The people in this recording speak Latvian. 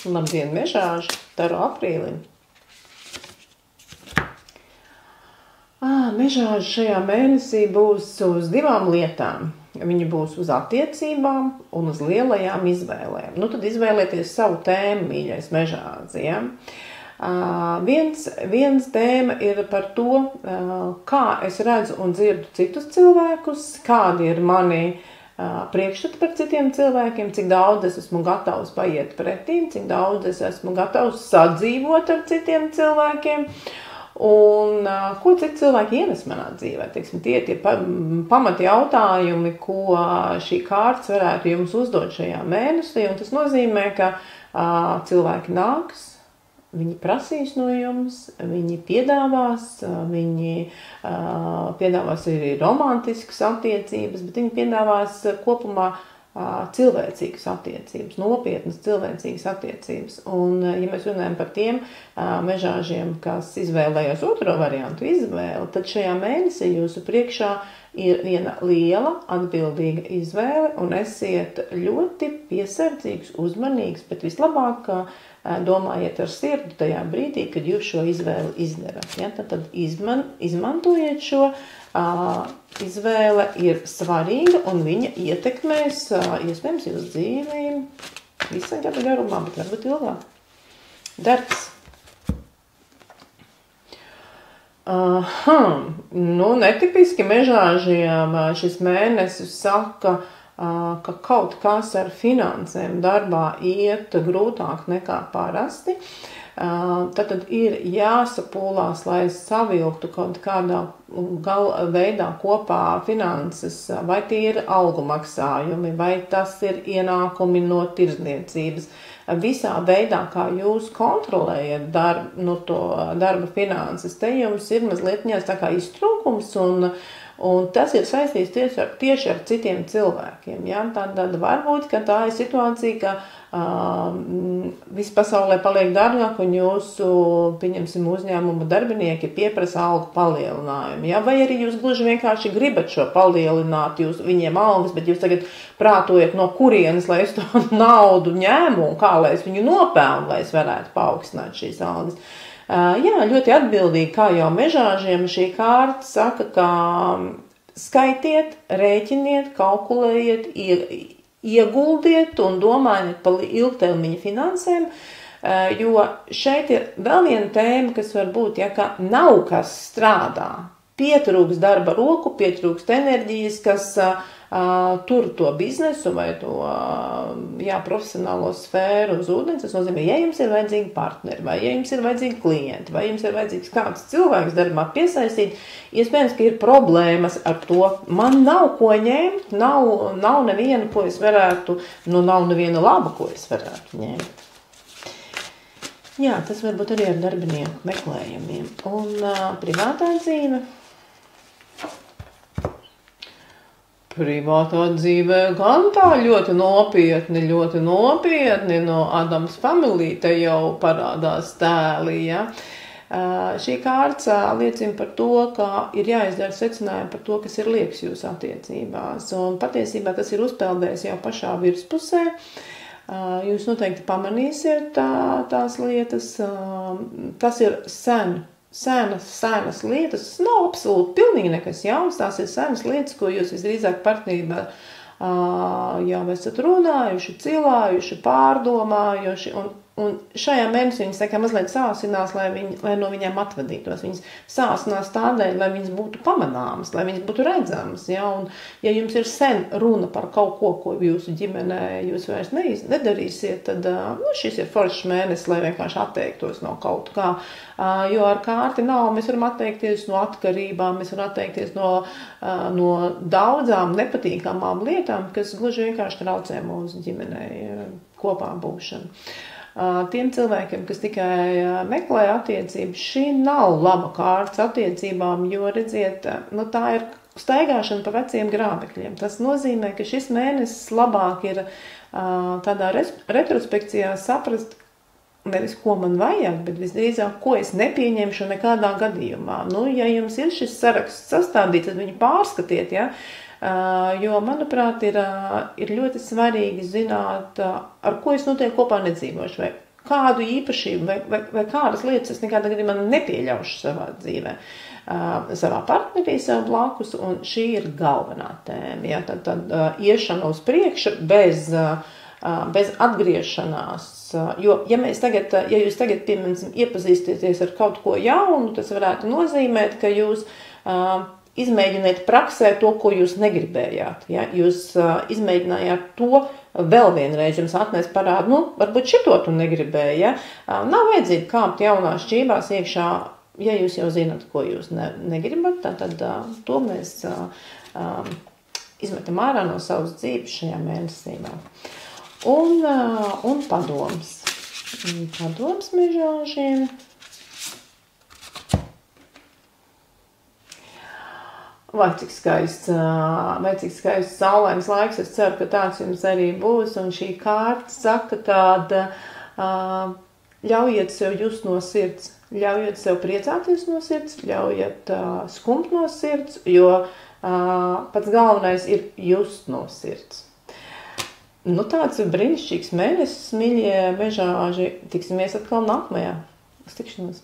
Labdien, mežāži, Taro aprīlim. Mežāži šajā mēnesī būs uz divām lietām. Viņi būs uz attiecībām un uz lielajām izvēlēm. Nu, tad izvēlieties savu tēmu, mīļais mežāzi, ja? Viens tēma ir par to, kā es redzu un dzirdu citus cilvēkus, kādi ir mani priekšstati par citiem cilvēkiem, cik daudz es esmu gatavs paiet pretīm, cik daudz es esmu gatavs sadzīvot ar citiem cilvēkiem, un ko citi cilvēki ienes manā dzīvē. Teiksim, tie pamati jautājumi, ko šī kārtas varētu jums uzdot šajā mēnesī, un tas nozīmē, ka cilvēki nāks, viņi prasīs no jums, viņi piedāvās arī romantiskas attiecības, bet viņi piedāvās kopumā cilvēcīgas attiecības, nopietnas cilvēcīgas attiecības. Un, ja mēs runājam par tiem mežāžiem, kas izvēlējās otro variantu izvēli, tad šajā mēnesī jūsu priekšā ir viena liela atbildīga izvēle, un esiet ļoti piesardzīgs, uzmanīgs, bet vislabāk domājiet ar sirdi tajā brīdī, kad jūs šo izvēli izdarat. Ja? Tad izmantojiet šo izvēle ir svarīga, un viņa ietekmēs, iespējams, jūs dzīvi visam gada garumā, bet varbūt ilgāk. Darbs. Nu, netipiski mežāžiem šis mēnesis saka, ka kaut kas ar finansēm darbā iet grūtāk nekā parasti. Tad ir jāsapūlās, lai savilktu kaut kādā veidā kopā finanses, vai tie ir algu maksājumi, vai tas ir ienākumi no tirdzniecības. Visā veidā, kā jūs kontrolējat darba finanses, te jums ir mazliet tā kā iztrūkums, un tas ir saistīts tieši ar citiem cilvēkiem. Ja? Tad varbūt, ka tā ir situācija, ka viss pasaulē paliek dārgāk, un jūsu, pieņemsim, uzņēmuma darbinieki pieprasa algu palielinājumu. Ja? Vai arī jūs gluži vienkārši gribat šo palielināt viņiem algas, bet jūs tagad prātojat, no kurienes, lai es to naudu ņēmu, un kā lai es viņu nopelnu, lai es varētu paaugstināt šīs algas. Jā, ļoti atbildīgi, kā jau mežāžiem šī kārta saka, ka skaitiet, rēķiniet, kalkulējiet, ieguldiet un domājiet par ilgtermiņa finansēm, jo šeit ir vēl viena tēma, kas var būt, ja ka nav kas strādā, pietrūks darba roku, pietrūks enerģijas, kas tur to biznesu vai to profesionālo sfēru uz ūdens. Tas nozīmē, ja jums ir vajadzīgi partneri, vai ja jums ir vajadzīgi klienti, vai jums ir vajadzīgs kāds cilvēks darbā piesaistīt, iespējams, ka ir problēmas ar to. Man nav ko ņemt, nav neviena, ko es varētu, nav neviena laba, ko es varētu ņemt. Jā, tas varbūt arī ar darbinieku meklējumiem. Un privātā dzīve. Privātā dzīvē gan tā ļoti nopietni no Adams Family te jau parādās tēli, ja. Šī kārta liecina par to, ka ir jāizdara secinājumi par to, kas ir liekas jūsu attiecībās. Un patiesībā tas ir uzpeldējis jau pašā virspusē. Jūs noteikti pamanīsiet tās lietas. Tas ir senas lietas, tas nav absolūti pilnīgi nekas jauns, tās ir senas lietas, ko jūs visdrīzāk partnerībā jau esat runājuši, cilājuši, pārdomājuši, un šajā mēnesī viņas tā mazliet sāsinās, lai no viņām atvadītos. Viņas sāsinās tādēļ, lai viņas būtu pamanāmas, lai viņas būtu redzamas. Ja? Un, ja jums ir sen runa par kaut ko jūsu ģimenē jūs vairs nedarīsiet, tad šis ir foršs mēnesis, lai vienkārši atteiktos no kaut kā. Jo ar kārti mēs varam atteikties no atkarībām, mēs varam atteikties no daudzām nepatīkamām lietām, kas gluži vienkārši traucē mūsu ģimenei kopā būšanu. Tiem cilvēkiem, kas tikai meklē attiecības, šī nav laba kārtas attiecībām, jo, redziet, tā ir staigāšana pa veciem grābekļiem. Tas nozīmē, ka šis mēnesis labāk ir tādā retrospekcijā saprast, nevis ko man vajag, bet visdrīzāk, ko es nepieņemšu nekādā gadījumā. Ja jums ir šis saraksts sastādīts, tad viņu pārskatiet, ja? Jo, manuprāt, ir ļoti svarīgi zināt, ar ko es noteikti kopā nedzīvošu, vai kādu īpašību vai kādas lietas es nekādā gadījumā nepieļaušu savā dzīvē, savā partnerī, sev blakus, un šī ir galvenā tēma. Ja? Tad iešana uz priekšu bez atgriešanās, jo ja jūs tagad, piemēram, iepazīsties ar kaut ko jaunu, tas varētu nozīmēt, ka jūs izmēģiniet praksē to, ko jūs negribējāt. Ja? Jūs izmēģinājāt to vēl vienreiz, jums atnes parādu, varbūt šito tu negribēji. Ja? Nav vajadzīga kāpt jaunās šķībās iekšā, ja jūs jau zināt, ko jūs negribat, tad to mēs izmetam ārā no savas dzīves šajā mēnesī. Un padoms. Padoms mežāžiem. Vai cik skaists saulains laiks, es ceru, ka tāds jums arī būs, un šī kārta saka tāda, ļaujiet sev just no sirds, ļaujiet sev priecāties no sirds, ļaujiet skumt no sirds, jo pats galvenais ir just no sirds. Tāds ir brīnišķīgs mēnesis, mīļie mežāži, tiksimies atkal nākamajā. Uz tikšanos!